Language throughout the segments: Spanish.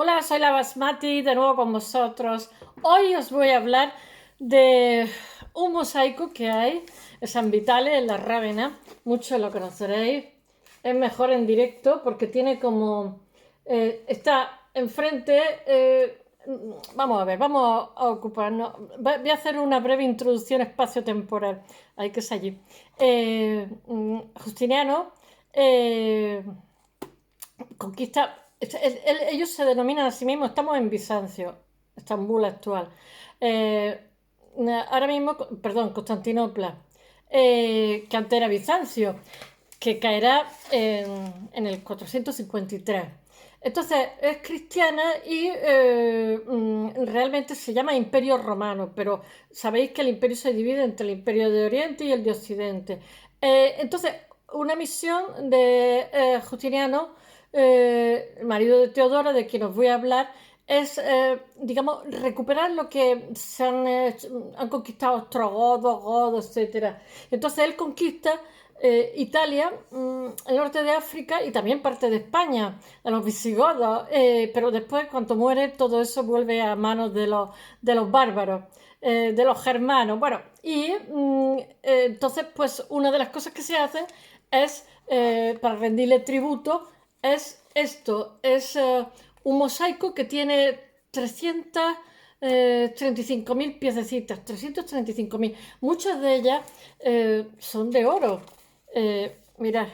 Hola, soy la Basmati, de nuevo con vosotros. Hoy os voy a hablar de un mosaico que hay en San Vitale, en la Rávena. Muchos lo conoceréis. Es mejor en directo porque tiene como... está enfrente... vamos a ver, vamos a ocuparnos. Voy a hacer una breve introducción espacio-temporal. Hay que es allí. Justiniano... eh, conquista. Ellos se denominan a sí mismos, estamos en Bizancio, Estambul actual. Eh, Ahora mismo, perdón, Constantinopla, que antes era Bizancio, que caerá en el 453. Entonces es cristiana y realmente se llama Imperio Romano, pero sabéis que el imperio se divide entre el Imperio de Oriente y el de Occidente. Entonces, una misión de Justiniano, el marido de Teodora, de quien os voy a hablar, es, digamos, recuperar lo que han conquistado ostrogodos, godos, etcétera. Entonces él conquista Italia, el norte de África y también parte de España, a los visigodos, pero después, cuando muere, todo eso vuelve a manos de los bárbaros, de los germanos. Bueno, y entonces, pues una de las cosas que se hacen es, para rendirle tributo, es esto, es un mosaico que tiene 335.000 piececitas, 335.000. Muchas de ellas son de oro. Mirad,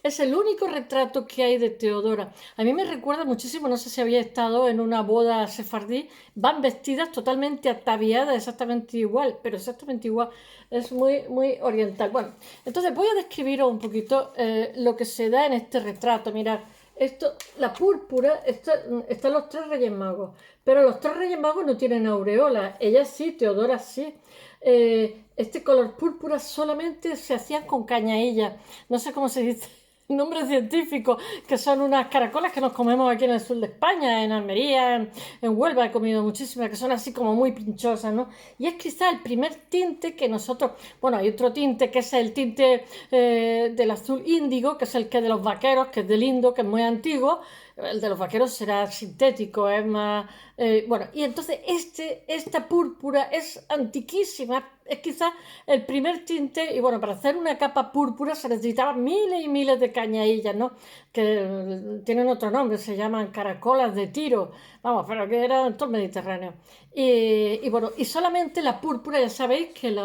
es el único retrato que hay de Teodora. A mí me recuerda muchísimo, no sé si había estado en una boda sefardí, van vestidas totalmente ataviadas, exactamente igual, pero exactamente igual. Es muy, muy oriental. Bueno, entonces voy a describiros un poquito lo que se da en este retrato. Mirad, esto, la púrpura, están los tres Reyes Magos, pero los tres Reyes Magos no tienen aureola. Ella sí, Teodora sí. Este color púrpura solamente se hacían con cañailla. No sé cómo se dice nombre científico, que son unas caracolas que nos comemos aquí en el sur de España, en Almería, en Huelva he comido muchísimas, que son así como muy pinchosas, ¿no? Y es quizá el primer tinte que nosotros, bueno, hay otro tinte que es el tinte del azul índigo, que es el que de los vaqueros, que es del Indo, que es muy antiguo. El de los vaqueros será sintético, es más... bueno, y entonces esta púrpura es antiquísima, es quizás el primer tinte, y bueno, para hacer una capa púrpura se necesitaban miles y miles de cañadillas, ¿no? Que tienen otro nombre, se llaman caracolas de Tiro, vamos, pero que eran todo el Mediterráneo. Y bueno, y solamente la púrpura, ya sabéis que el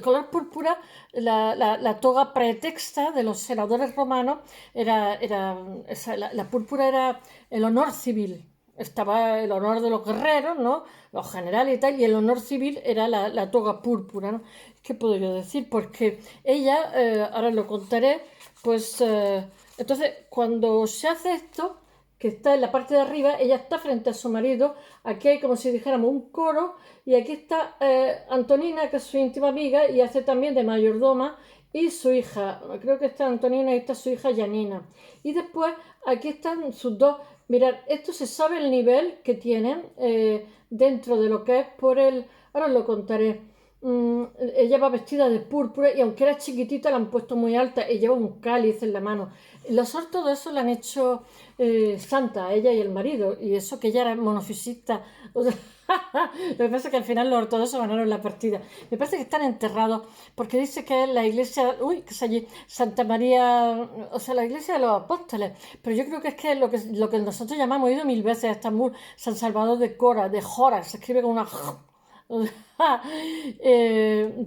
color púrpura, la toga pretexta de los senadores romanos, la púrpura era el honor civil. Estaba el honor de los guerreros, ¿no? Los generales y tal, y el honor civil era la toga púrpura, ¿no? ¿Qué puedo yo decir? Porque ella, ahora lo contaré, pues entonces cuando se hace esto, que está en la parte de arriba, ella está frente a su marido, aquí hay como si dijéramos un coro, y aquí está Antonina, que es su íntima amiga, y hace también de mayordoma, y su hija, creo que está Antonina y está su hija Janina. Y después aquí están sus dos. Mirad, esto se sabe el nivel que tienen dentro de lo que es por el... Ahora os lo contaré. Ella va vestida de púrpura y aunque era chiquitita la han puesto muy alta y lleva un cáliz en la mano. Los ortodoxos la han hecho santa, ella y el marido, y eso que ella era monofisista. O sea, lo que pasa es que al final los ortodoxos ganaron la partida. Me parece que están enterrados porque dice que es la iglesia, uy, que es allí, Santa María, o sea, la iglesia de los apóstoles. Pero yo creo que es que lo que nosotros llamamos, he ido mil veces a Estambul, San Salvador de Cora, de Jora, se escribe con una...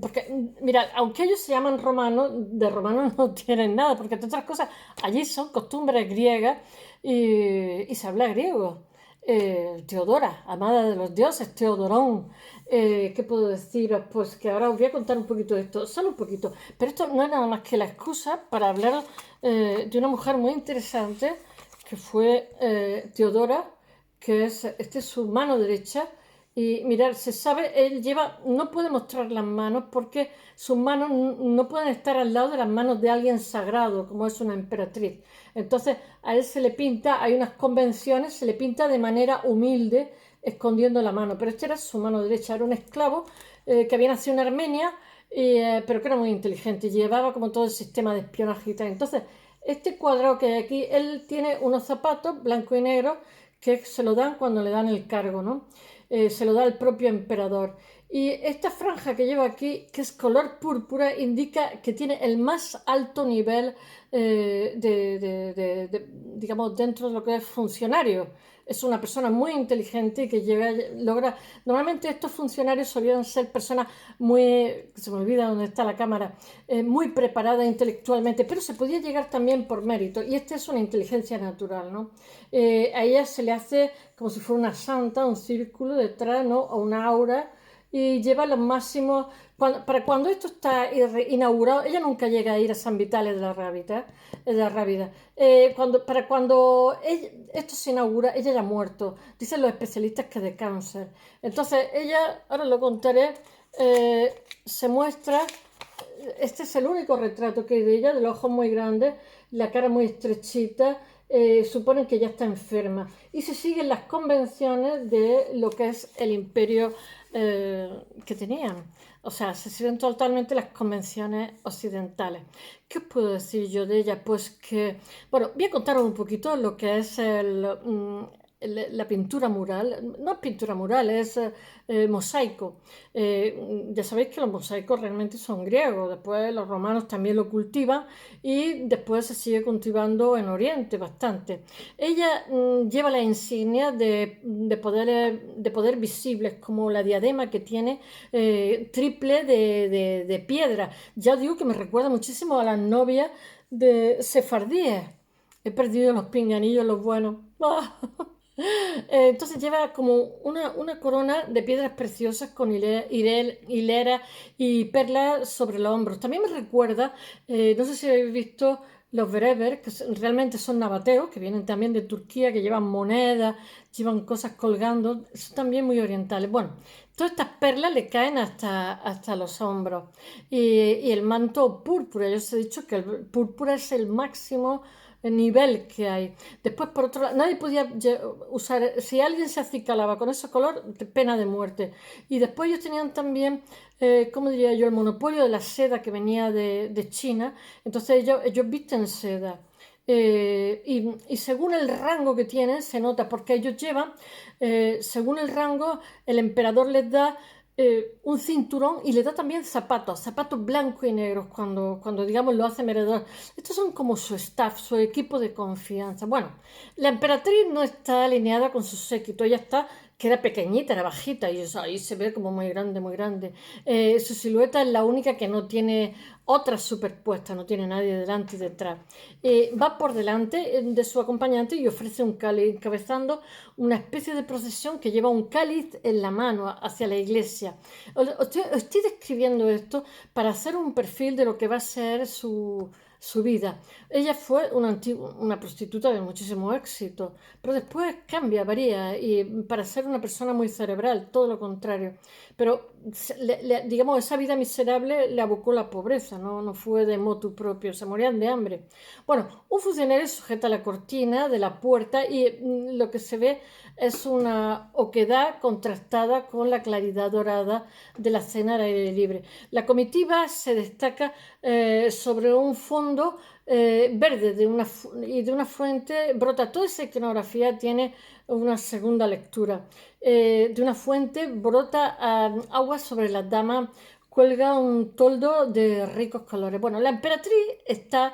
porque, mira, aunque ellos se llaman romanos, de romanos no tienen nada, porque entre otras cosas, allí son costumbres griegas y se habla griego. Teodora, amada de los dioses, Teodorón. ¿Qué puedo deciros? Pues que ahora os voy a contar un poquito de esto, solo un poquito. Pero esto no es nada más que la excusa para hablar de una mujer muy interesante que fue Teodora, que es su mano derecha. Y mirar, se sabe, él lleva, no puede mostrar las manos porque sus manos no pueden estar al lado de las manos de alguien sagrado, como es una emperatriz. Entonces, a él se le pinta, hay unas convenciones, se le pinta de manera humilde, escondiendo la mano. Pero esta era su mano derecha, era un esclavo que había nacido en Armenia, pero que era muy inteligente, y llevaba como todo el sistema de espionaje y tal. Entonces, este cuadrado que hay aquí, él tiene unos zapatos blanco y negro que se lo dan cuando le dan el cargo, ¿no? Se lo da el propio emperador. Y esta franja que lleva aquí, que es color púrpura, indica que tiene el más alto nivel digamos, dentro de lo que es funcionario. Es una persona muy inteligente y que logra... Normalmente estos funcionarios solían ser personas muy... Se me olvida dónde está la cámara. Muy preparadas intelectualmente, pero se podía llegar también por mérito. Y esta es una inteligencia natural, ¿no? A ella se le hace como si fuera una santa, un círculo detrás, ¿no? O una aura, y lleva los máximos. Para cuando esto está inaugurado, ella nunca llega a ir a San Vitales de la Rábida. Para cuando esto se inaugura, ella ya ha muerto. Dicen los especialistas que de cáncer. Entonces, ella, ahora lo contaré, se muestra. Este es el único retrato que hay de ella, de los ojos muy grandes, la cara muy estrechita. Suponen que ya está enferma y se siguen las convenciones de lo que es el imperio que tenían. O sea, se siguen totalmente las convenciones occidentales. ¿Qué os puedo decir yo de ella? Pues que, bueno, voy a contaros un poquito lo que es la pintura mural. No es pintura mural, es mosaico. Ya sabéis que los mosaicos realmente son griegos, después los romanos también lo cultivan y después se sigue cultivando en Oriente bastante. Ella lleva la insignia de poder visibles, como la diadema que tiene triple de piedra. Ya digo que me recuerda muchísimo a las novias de sefardíes. He perdido los pinganillos, los buenos. Entonces lleva como una corona de piedras preciosas con hilera y perlas sobre los hombros. También me recuerda, no sé si habéis visto los bereber, que realmente son nabateos, que vienen también de Turquía, que llevan monedas, llevan cosas colgando, son también muy orientales. Bueno, todas estas perlas le caen hasta los hombros. Y el manto púrpura, yo os he dicho que el púrpura es el máximo nivel que hay. Después, por otro lado, nadie podía usar, si alguien se acicalaba con ese color, pena de muerte. Y después ellos tenían también, ¿cómo diría yo?, el monopolio de la seda que venía de China. Entonces ellos visten seda. Y según el rango que tienen, se nota, porque ellos llevan, según el rango, el emperador les da un cinturón y le da también zapatos blancos y negros cuando digamos lo hace merecedor. Estos son como su staff, su equipo de confianza. Bueno, la emperatriz no está alineada con su séquito, ella está, que era pequeñita, era bajita y eso, ahí se ve como muy grande, muy grande. Su silueta es la única que no tiene otras superpuestas, no tiene nadie delante y detrás. Va por delante de su acompañante y ofrece un cáliz, encabezando una especie de procesión que lleva un cáliz en la mano hacia la iglesia. Os estoy describiendo esto para hacer un perfil de lo que va a ser su vida. Ella fue una prostituta de muchísimo éxito, pero después cambia, varía, y para ser una persona muy cerebral, todo lo contrario. Pero, digamos, esa vida miserable le abocó la pobreza, no fue de motu propio, se morían de hambre. Bueno, un funcionario sujeta la cortina de la puerta y lo que se ve es una oquedad contrastada con la claridad dorada de la cena al aire libre. La comitiva se destaca sobre un fondo verde y de una fuente brota. Toda esa iconografía tiene una segunda lectura. De una fuente brota agua sobre las damas, cuelga un toldo de ricos colores. Bueno, la emperatriz está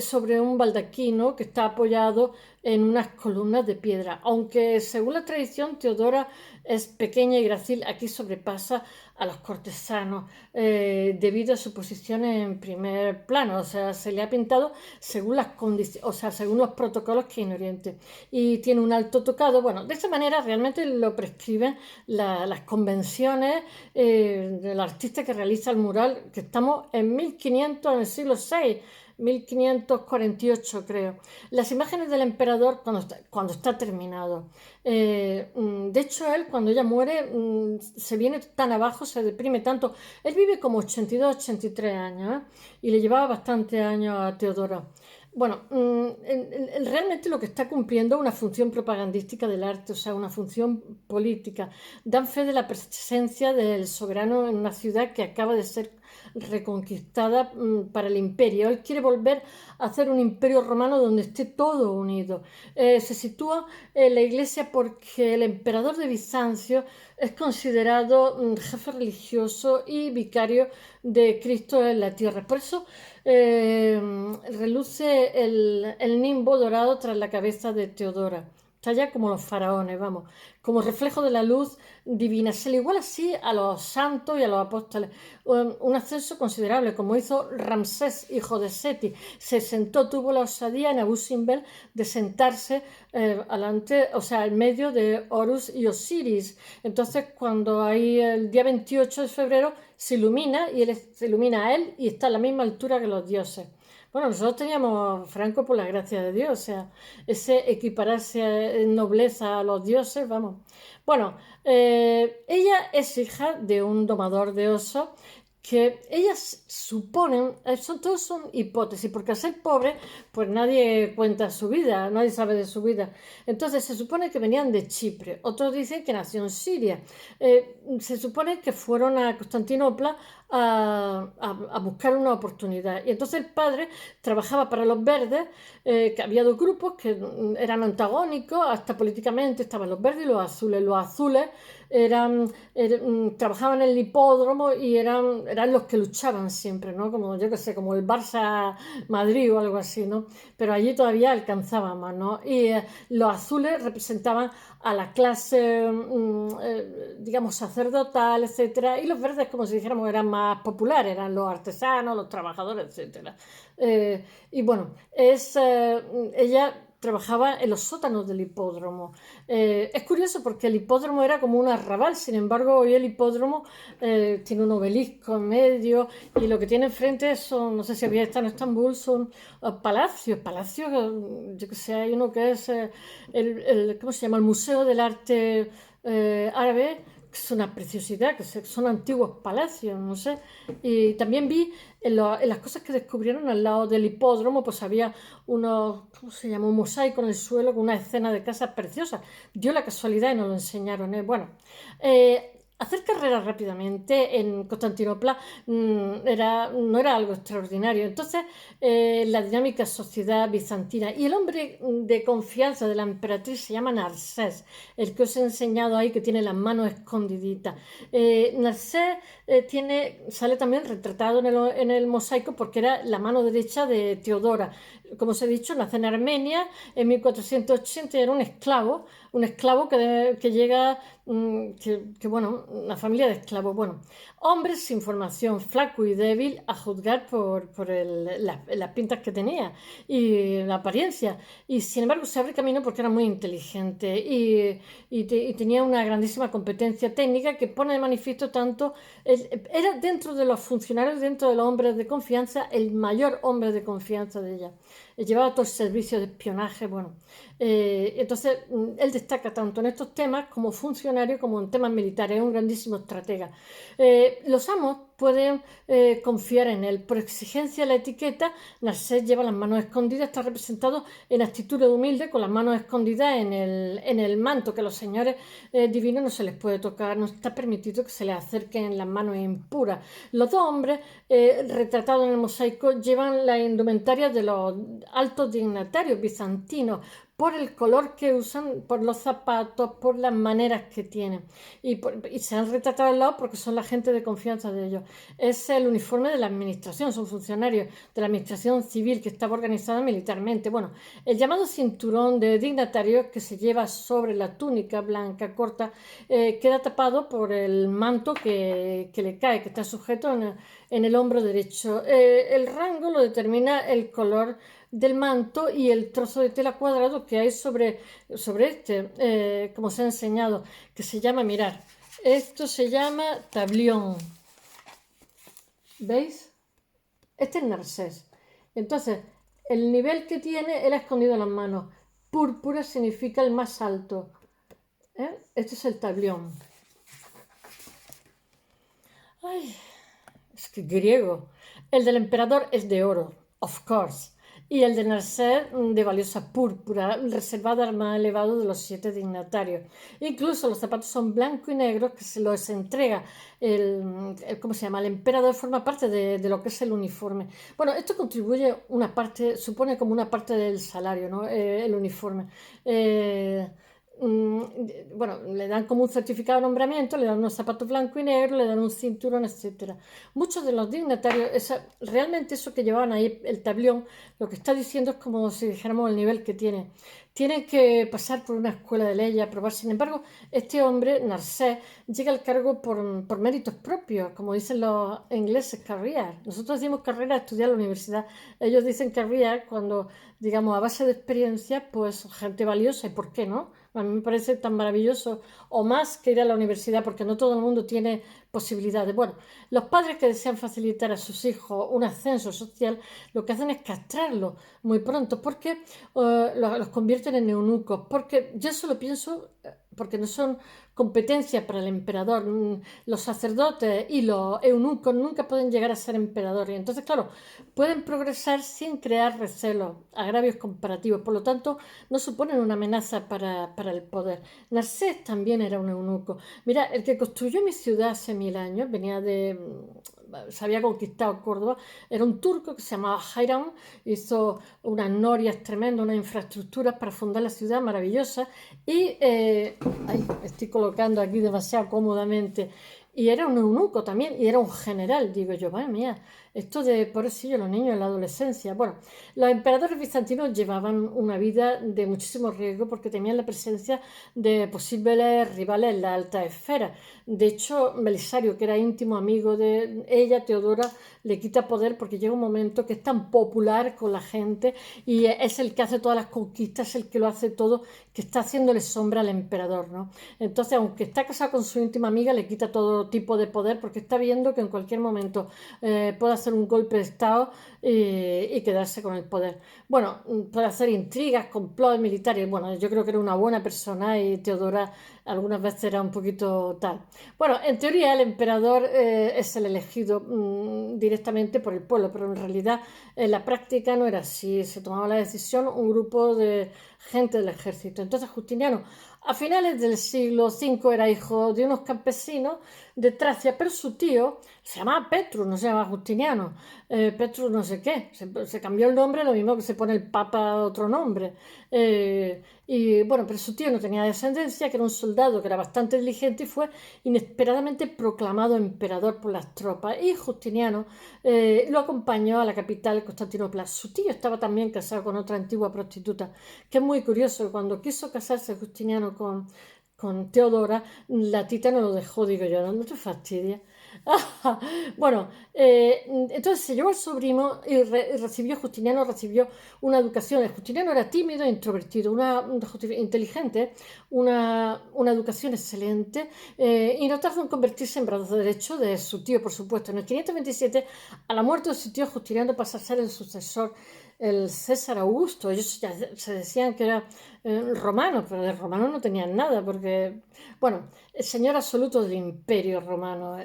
sobre un baldaquino que está apoyado en unas columnas de piedra. Aunque según la tradición Teodora es pequeña y grácil, aquí sobrepasa a los cortesanos debido a su posición en primer plano. O sea, se le ha pintado según las condiciones, o sea, según los protocolos que hay en Oriente. Y tiene un alto tocado. Bueno, de esta manera realmente lo prescriben las convenciones del artista que realiza el mural, que estamos en 1500, en el siglo VI. 1548 creo. Las imágenes del emperador cuando está terminado. De hecho, él cuando ella muere se viene tan abajo, se deprime tanto. Él vive como 82, 83 años y le llevaba bastante años a Teodora. Bueno, realmente lo que está cumpliendo es una función propagandística del arte, o sea, una función política. Dan fe de la presencia del soberano en una ciudad que acaba de ser reconquistada para el imperio. Él quiere volver a hacer un imperio romano donde esté todo unido. Se sitúa en la iglesia porque el emperador de Bizancio es considerado jefe religioso y vicario de Cristo en la tierra. Por eso reluce el nimbo dorado tras la cabeza de Teodora. Está ya como los faraones, vamos, como reflejo de la luz divina. Se le iguala así a los santos y a los apóstoles. Un ascenso considerable, como hizo Ramsés, hijo de Seti. Se sentó, tuvo la osadía en Abu Simbel de sentarse alante, o sea, en medio de Horus y Osiris. Entonces, cuando hay el día 28 de febrero, se ilumina y se ilumina a él y está a la misma altura que los dioses. Bueno, nosotros teníamos Franco por la gracia de Dios, o sea, ese equipararse en nobleza a los dioses, vamos. Bueno, ella es hija de un domador de osos que ellas suponen, todos son hipótesis, porque al ser pobre, pues nadie cuenta su vida, nadie sabe de su vida. Entonces se supone que venían de Chipre, otros dicen que nació en Siria. Se supone que fueron a Constantinopla a buscar una oportunidad. Y entonces el padre trabajaba para los verdes, que había dos grupos que eran antagónicos, hasta políticamente estaban los verdes y los azules. Los azules trabajaban en el hipódromo y eran los que luchaban siempre, ¿no? Como yo que sé, como el Barça Madrid o algo así, ¿no? Pero allí todavía alcanzaba más, ¿no? Y los azules representaban a la clase, digamos, sacerdotal, etcétera, y los verdes, como si dijéramos, eran más populares, eran los artesanos, los trabajadores, etcétera. Y bueno, ella trabajaba en los sótanos del hipódromo. Es curioso porque el hipódromo era como un arrabal, sin embargo hoy el hipódromo tiene un obelisco en medio y lo que tiene enfrente son, no sé si había estado en Estambul, son palacios, yo que sé, hay uno que es ¿cómo se llama? El Museo del Arte Árabe, que es una preciosidad, que son antiguos palacios, no sé. Y también vi en las cosas que descubrieron al lado del hipódromo, pues había ¿cómo se llama? Un mosaico en el suelo con una escena de casas preciosas. Dio la casualidad y nos lo enseñaron. Bueno, hacer carrera rápidamente en Constantinopla no era algo extraordinario. Entonces, la dinámica sociedad bizantina y el hombre de confianza de la emperatriz se llama Narsés, el que os he enseñado ahí que tiene las manos escondiditas. Narsés sale también retratado en el mosaico porque era la mano derecha de Teodora. Como os he dicho, nace en Armenia en 1480 y era un esclavo que llega, bueno, una familia de esclavos. Bueno, hombre sin formación, flaco y débil a juzgar por las pintas que tenía y la apariencia. Y sin embargo se abre camino porque era muy inteligente y tenía una grandísima competencia técnica que pone de manifiesto tanto. Era dentro de los funcionarios, dentro de los hombres de confianza, el mayor hombre de confianza de ella. Llevaba todo el servicio de espionaje, bueno. Entonces, él destaca tanto en estos temas como funcionario como en temas militares, es un grandísimo estratega. Los amos pueden confiar en él. Por exigencia de la etiqueta, Narsés lleva las manos escondidas, está representado en actitud humilde, con las manos escondidas en el manto, que a los señores divinos no se les puede tocar, no está permitido que se les acerquen las manos impuras. Los dos hombres retratados en el mosaico llevan la indumentaria de los altos dignatarios bizantinos, por el color que usan, por los zapatos, por las maneras que tienen. Y se han retratado al lado porque son la gente de confianza de ellos. Es el uniforme de la administración, son funcionarios de la administración civil que estaba organizada militarmente. Bueno, el llamado cinturón de dignatarios que se lleva sobre la túnica blanca corta queda tapado por el manto que le cae, que está sujeto en el hombro derecho. El rango lo determina el color del manto y el trozo de tela cuadrado que hay sobre como os he enseñado, que se llama, mirad, esto se llama tablión. ¿Veis? Este es Narsés. Entonces, el nivel que tiene, él ha escondido las manos. Púrpura significa el más alto. Este es el tablión. Ay, es que griego. El del emperador es de oro, of course. y el de Narsés de valiosa púrpura, reservado al más elevado de los 7 dignatarios. Incluso los zapatos son blancos y negros, que se los entrega ¿cómo se llama? El emperador, forma parte de lo que es el uniforme. Bueno, esto contribuye una parte, supone como una parte del salario, ¿no? El uniforme. Bueno, le dan como un certificado de nombramiento, le dan unos zapatos blancos y negros, le dan un cinturón, etcétera. Muchos de los dignatarios, realmente eso que llevaban ahí, el tablón, lo que está diciendo es como si dijéramos el nivel que tiene. Tienen que pasar por una escuela de leyes, aprobar. Sin embargo, este hombre, Narsés, llega al cargo por méritos propios, como dicen los ingleses, career. Nosotros decimos carrera, estudiar en la universidad. Ellos dicen career cuando, digamos, a base de experiencia, pues gente valiosa. ¿Y por qué no? A mí me parece tan maravilloso, o más que ir a la universidad, porque no todo el mundo tiene posibilidades. Bueno, los padres que desean facilitar a sus hijos un ascenso social, lo que hacen es castrarlos muy pronto, porque los convierten en eunucos. Porque yo solo pienso, porque no son competencias para el emperador. Los sacerdotes y los eunucos nunca pueden llegar a ser emperadores. Entonces, claro, pueden progresar sin crear recelos, agravios comparativos. Por lo tanto, no suponen una amenaza para el poder. Narsés también era un eunuco. Mira, el que construyó mi ciudad hace 1000 años, se había conquistado Córdoba, era un turco que se llamaba Hayram, hizo unas norias tremendas, unas infraestructuras para fundar la ciudad maravillosa y, estoy colocando aquí demasiado cómodamente, y era un eunuco también, y era un general, digo yo, madre mía, esto de pobrecillo los niños en la adolescencia. Bueno, los emperadores bizantinos llevaban una vida de muchísimo riesgo porque temían la presencia de posibles rivales en la alta esfera. De hecho, Belisario, que era íntimo amigo de ella, Teodora, le quita poder porque llega un momento que es tan popular con la gente y es el que hace todas las conquistas, es el que lo hace todo, que está haciéndole sombra al emperador, ¿no? Entonces, aunque está casado con su íntima amiga, le quita todo tipo de poder porque está viendo que en cualquier momento puede hacer un golpe de estado y quedarse con el poder. Bueno, puede hacer intrigas, complots militares. Bueno, yo creo que era una buena persona y Teodora algunas veces era un poquito tal. Bueno, en teoría el emperador es el elegido directamente por el pueblo, pero en realidad en la práctica no era así. Se tomaba la decisión un grupo de gente del ejército. Entonces Justiniano a finales del siglo V era hijo de unos campesinos de Tracia, pero su tío se llamaba Petrus, no se llamaba Justiniano. Petrus no sé qué, se cambió el nombre, lo mismo que se pone el Papa otro nombre. Y bueno, pero su tío no tenía descendencia, que era un soldado que era bastante diligente y fue inesperadamente proclamado emperador por las tropas. Y Justiniano lo acompañó a la capital, Constantinopla. Su tío estaba también casado con otra antigua prostituta, que es muy curioso. Cuando quiso casarse Justiniano con Teodora, la tita no lo dejó, digo yo, no te fastidies. Bueno, entonces se llevó al sobrino y Justiniano recibió una educación. Justiniano era tímido e introvertido, inteligente, una educación excelente y no tardó en convertirse en brazo derecho de su tío, por supuesto. En el 527, a la muerte de su tío, Justiniano pasa a ser el sucesor, el César Augusto. Ellos ya se decían que era romano, pero de romano no tenían nada, porque, bueno, el señor absoluto del imperio romano,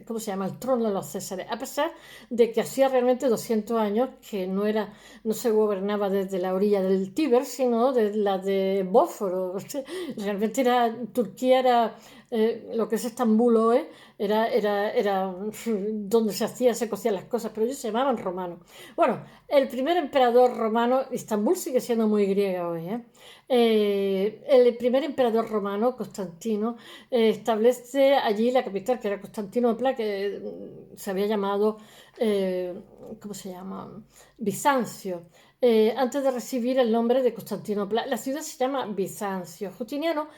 ¿cómo se llama? El trono de los Césares, a pesar de que hacía realmente 200 años que no se gobernaba desde la orilla del Tíber, sino desde la de Bósforo. Realmente Turquía era lo que es Estambul hoy, era donde se cocían las cosas, pero ellos se llamaban romanos. Bueno, el primer emperador romano, Estambul sigue siendo muy griega hoy, el primer emperador romano, Constantino, establece allí la capital, que era Constantinopla, que se había llamado, ¿cómo se llama? Bizancio. Antes de recibir el nombre de Constantinopla. La ciudad se llama Bizancio. Justiniano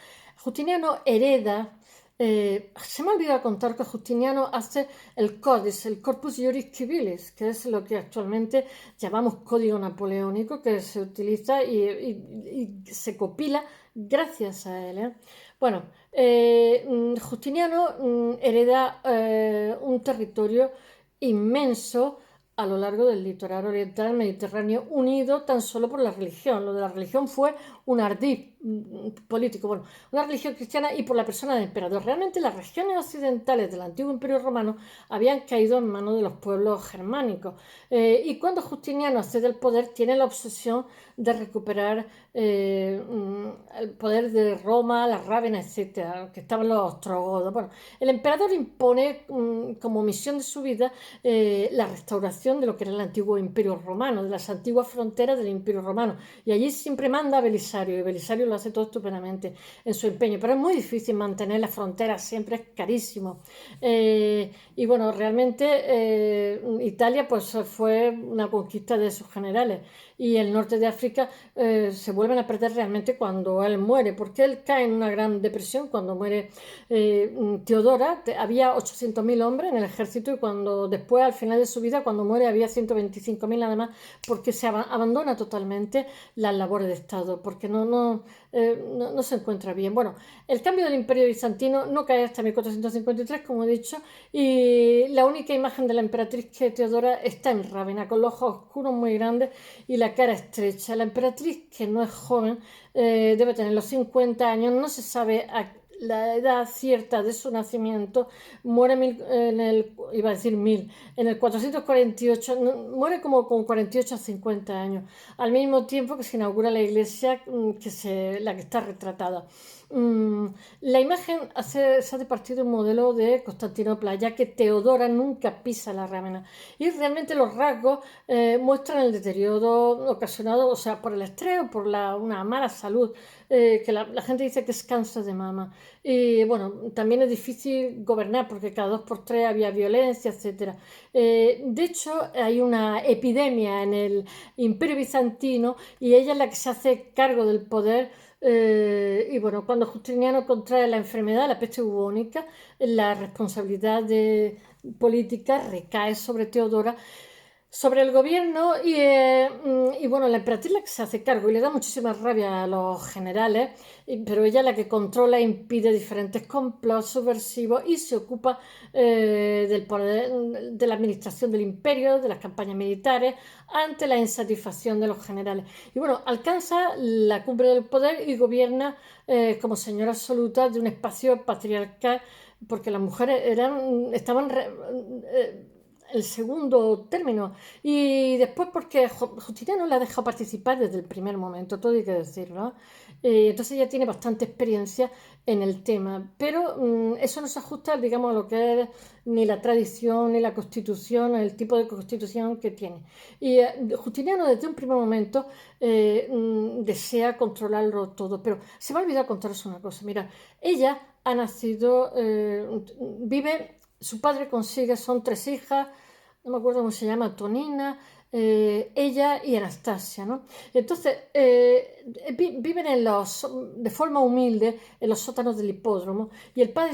hereda. Se me ha olvidado contar que Justiniano hace el Códice, el Corpus Juris Civilis, que es lo que actualmente llamamos Código Napoleónico, que se utiliza y se copila gracias a él. Bueno, Justiniano hereda un territorio inmenso a lo largo del litoral oriental mediterráneo, unido tan solo por la religión. Lo de la religión fue un ardid político, bueno, una religión cristiana y por la persona del emperador. Realmente las regiones occidentales del antiguo Imperio Romano habían caído en manos de los pueblos germánicos. Y cuando Justiniano accede al poder, tiene la obsesión de recuperar el poder de Roma, la Rávena, etcétera, que estaban los ostrogodos. Bueno, el emperador impone como misión de su vida la restauración de lo que era el antiguo Imperio Romano, de las antiguas fronteras del Imperio Romano. Y allí siempre manda a Belisario, y Belisario lo hace todo estupendamente en su empeño. Pero es muy difícil mantener las fronteras, siempre es carísimo. Y bueno, realmente Italia pues fue una conquista de sus generales y el norte de África se vuelven a perder realmente cuando él muere, porque él cae en una gran depresión cuando muere Teodora. Había 800.000 hombres en el ejército y cuando después, al final de su vida, cuando muere, había 125.000 nada más, porque se abandona totalmente las labores de Estado, porque no se encuentra bien. Bueno, el cambio del Imperio Bizantino no cae hasta 1453, como he dicho, y la única imagen de la emperatriz que Teodora está en Rávena, con los ojos oscuros muy grandes y la cara estrecha. La emperatriz, que no es joven, debe tener los 50 años, no se sabe la edad cierta de su nacimiento, muere iba a decir en el 448, muere como con 48 a 50 años, al mismo tiempo que se inaugura la iglesia la que está retratada. La imagen se ha departido un modelo de Constantinopla, ya que Teodora nunca pisa la Rávena. Y realmente los rasgos muestran el deterioro ocasionado, o sea, por el estrés o por una mala salud, que la gente dice que es cáncer de mama. Y bueno, también es difícil gobernar porque cada 2 por 3 había violencia, etc. De hecho, hay una epidemia en el Imperio Bizantino y ella es la que se hace cargo del poder. Y bueno, cuando Justiniano contrae la enfermedad, la peste bubónica, la responsabilidad política recae sobre Teodora, sobre el gobierno y bueno, la emperatriz la que se hace cargo y le da muchísima rabia a los generales, pero ella la que controla e impide diferentes complots subversivos y se ocupa del poder, de la administración del imperio, de las campañas militares, ante la insatisfacción de los generales. Y bueno, alcanza la cumbre del poder y gobierna como señora absoluta de un espacio patriarcal, porque las mujeres estaban el segundo término. Y después porque Justiniano la ha dejado participar desde el primer momento, todo hay que decirlo. Entonces ella tiene bastante experiencia en el tema, pero eso no se ajusta, digamos, a lo que es ni la tradición, ni la constitución, el tipo de constitución que tiene. Y Justiniano desde un primer momento desea controlarlo todo, pero se me ha olvidado contaros una cosa. Mira, ella ha nacido, vive, su padre consigue, son 3 hijas, no me acuerdo cómo se llama, Tonina, ella y Anastasia, ¿no? Entonces, viven de forma humilde en los sótanos del hipódromo y el padre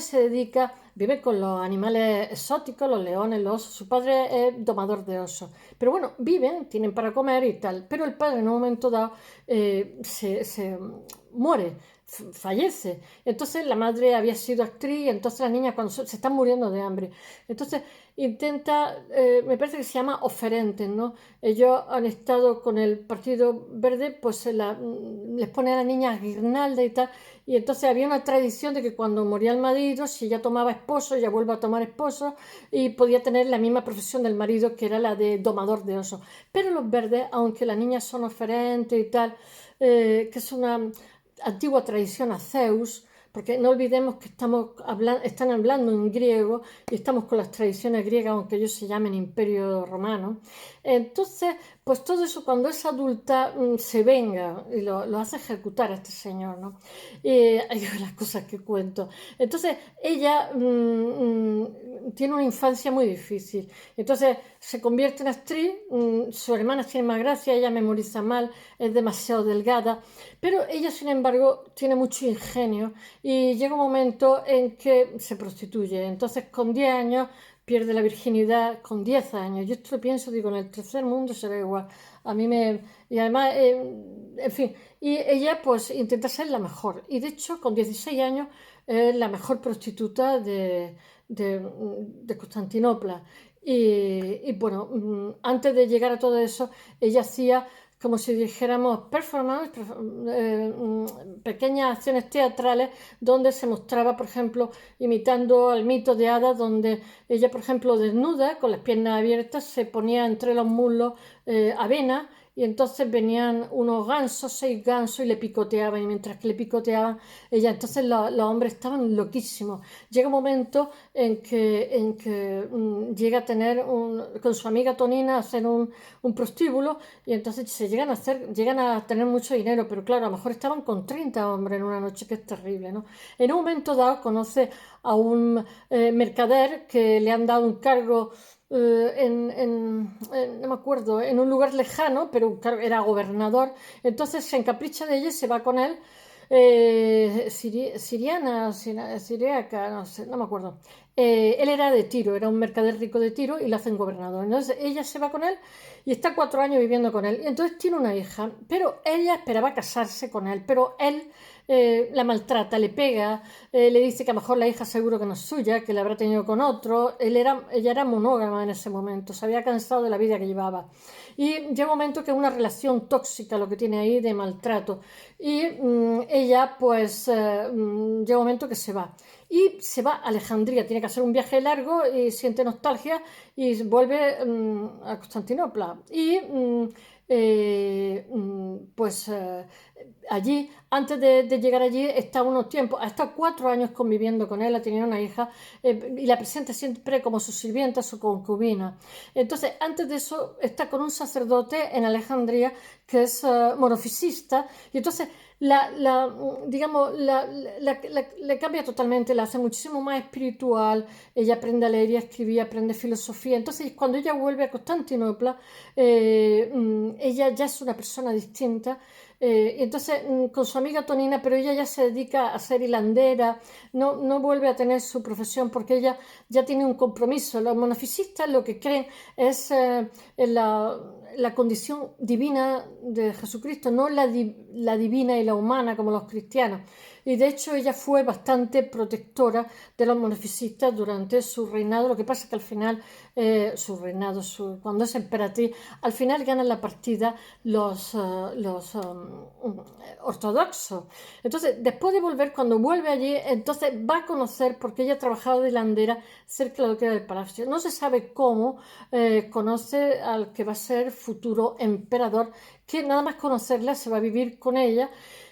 vive con los animales exóticos, los leones, los osos. Su padre es domador de osos. Pero bueno, tienen para comer y tal, pero el padre en un momento dado se muere, fallece. Entonces la madre había sido actriz y entonces las niñas cuando se están muriendo de hambre. Entonces intenta, me parece que se llama oferentes, ¿no? Ellos han estado con el Partido Verde, pues les pone a las niñas guirnalda y tal, y entonces había una tradición de que cuando moría el marido, si ella tomaba esposo, ella vuelve a tomar esposo y podía tener la misma profesión del marido, que era la de domador de osos. Pero los verdes, aunque las niñas son oferentes y tal, que es una antigua tradición a Zeus, porque no olvidemos que están hablando en griego y estamos con las tradiciones griegas, aunque ellos se llamen Imperio Romano. Entonces, pues todo eso cuando es adulta se venga y lo hace ejecutar a este señor, ¿no? Hay las cosas que cuento. Entonces, ella tiene una infancia muy difícil. Entonces, se convierte en actriz, su hermana tiene más gracia, ella memoriza mal, es demasiado delgada, pero ella, sin embargo, tiene mucho ingenio y llega un momento en que se prostituye. Entonces, con 10 años pierde la virginidad, con 10 años. Yo esto lo pienso, digo, en el tercer mundo será igual. A mí me... Y además, en fin, y ella pues intenta ser la mejor. Y de hecho, con 16 años, es la mejor prostituta de Constantinopla. Y bueno, antes de llegar a todo eso, ella hacía como si dijéramos performance, pequeñas acciones teatrales donde se mostraba, por ejemplo, imitando al mito de hadas, donde ella, por ejemplo, desnuda, con las piernas abiertas, se ponía entre los muslos avena, y entonces venían unos gansos, 6 gansos, y le picoteaban, y mientras que le picoteaban, ella, entonces los hombres estaban loquísimos. Llega un momento en que llega a tener con su amiga Tonina a hacer un prostíbulo, y entonces llegan a tener mucho dinero, pero claro, a lo mejor estaban con 30 hombres en una noche, que es terrible, ¿no? En un momento dado conoce a un mercader que le han dado un cargo no me acuerdo, en un lugar lejano, pero era gobernador. Entonces se encapricha de ella y se va con él. Siriaca, no sé, no me acuerdo. Él era de Tiro, era un mercader rico de Tiro, y lo hacen gobernador. Entonces ella se va con él y está 4 años viviendo con él. Y entonces tiene una hija, pero ella esperaba casarse con él, pero él la maltrata, le pega, le dice que a lo mejor la hija seguro que no es suya, que la habrá tenido con otro. Ella era monógama en ese momento, se había cansado de la vida que llevaba. Y llega un momento que es una relación tóxica lo que tiene ahí de maltrato. Y ella pues llega un momento que se va. Y se va a Alejandría, tiene que hacer un viaje largo y siente nostalgia y vuelve a Constantinopla. Y pues allí, antes de llegar allí, está unos tiempos, ha estado 4 años conviviendo con él, ha tenido una hija y la presenta siempre como su sirvienta, su concubina. Entonces, antes de eso, está con un sacerdote en Alejandría que es monofisista, y entonces digamos, le cambia totalmente, la hace muchísimo más espiritual. Ella aprende a leer y a escribir, aprende filosofía. Entonces, cuando ella vuelve a Constantinopla, ella ya es una persona distinta. Entonces, con su amiga Tonina, pero ella ya se dedica a ser hilandera, no vuelve a tener su profesión porque ella ya tiene un compromiso. Los monofisistas lo que creen es en la condición divina de Jesucristo, no la divina y la humana como los cristianos. Y de hecho ella fue bastante protectora de los monofisistas durante su reinado. Lo que pasa es que al final, su reinado, cuando es emperatriz, al final ganan la partida los ortodoxos. Entonces, después de volver, cuando vuelve allí, entonces va a conocer, porque ella trabajaba de hilandera cerca de lo que era el palacio. No se sabe cómo conoce al que va a ser futuro emperador, que nada más conocerla se va a vivir con ella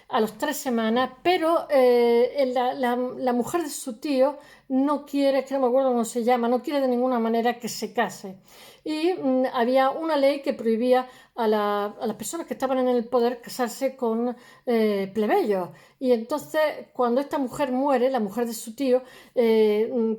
a las 3 semanas, pero la mujer de su tío no quiere, que no me acuerdo cómo se llama, no quiere de ninguna manera que se case. Y había una ley que prohibía a las personas que estaban en el poder casarse con plebeyos. Y entonces, cuando esta mujer muere, la mujer de su tío,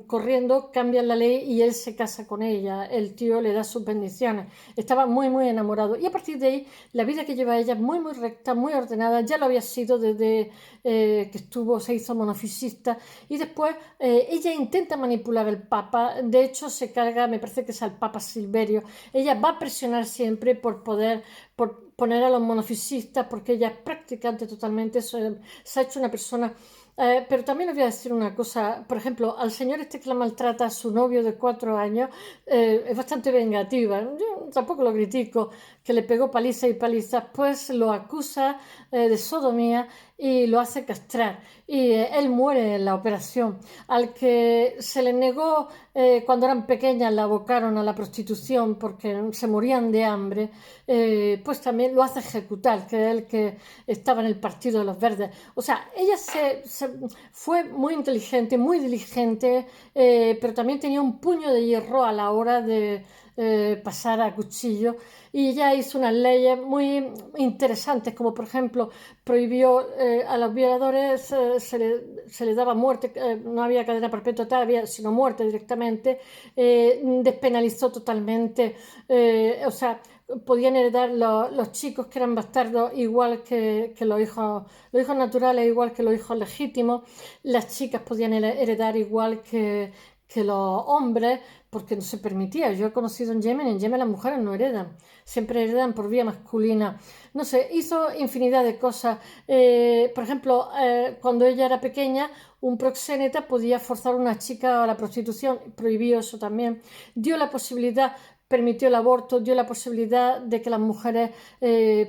corriendo cambian la ley y él se casa con ella. El tío le da sus bendiciones. Estaba muy, muy enamorado. Y a partir de ahí, la vida que lleva ella es muy, muy recta, muy ordenada. Ya lo había sido desde que se hizo monofisista. Y después, ella intenta manipular al Papa. De hecho, se carga, me parece que es al Papa Silverio. Ella va a presionar siempre por poner a los monofisistas, porque ella es practicante totalmente, se ha hecho una persona. Pero también les voy a decir una cosa, por ejemplo, al señor este que la maltrata, a su novio de 4 años, es bastante vengativa. Yo tampoco lo critico, que le pegó paliza y palizas, pues lo acusa de sodomía y lo hace castrar. Y él muere en la operación. Al que se le negó cuando eran pequeñas, la abocaron a la prostitución porque se morían de hambre, pues también lo hace ejecutar, que es el que estaba en el Partido de los Verdes. O sea, ella fue muy inteligente, muy diligente, pero también tenía un puño de hierro a la hora de pasar a cuchillo, y ella hizo unas leyes muy interesantes, como por ejemplo prohibió a los violadores, se les daba muerte, no había cadena perpetua, sino muerte directamente. Despenalizó totalmente, o sea, podían heredar los chicos que eran bastardos igual que los hijos naturales, igual que los hijos legítimos. Las chicas podían heredar igual que los hombres, porque no se permitía. Yo he conocido en Yemen las mujeres no heredan, siempre heredan por vía masculina. No sé, hizo infinidad de cosas. Por ejemplo, cuando ella era pequeña, un proxeneta podía forzar a una chica a la prostitución, prohibió eso también. Dio la posibilidad, permitió el aborto, dio la posibilidad de que las mujeres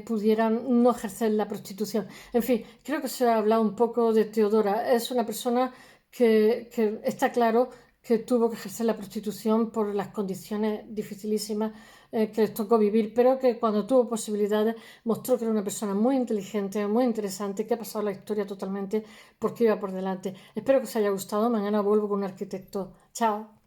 pudieran no ejercer la prostitución. En fin, creo que se ha hablado un poco de Teodora. Es una persona que está claro que tuvo que ejercer la prostitución por las condiciones dificilísimas que les tocó vivir, pero que cuando tuvo posibilidades mostró que era una persona muy inteligente, muy interesante, que ha pasado la historia totalmente porque iba por delante. Espero que os haya gustado. Mañana vuelvo con un arquitecto. Chao.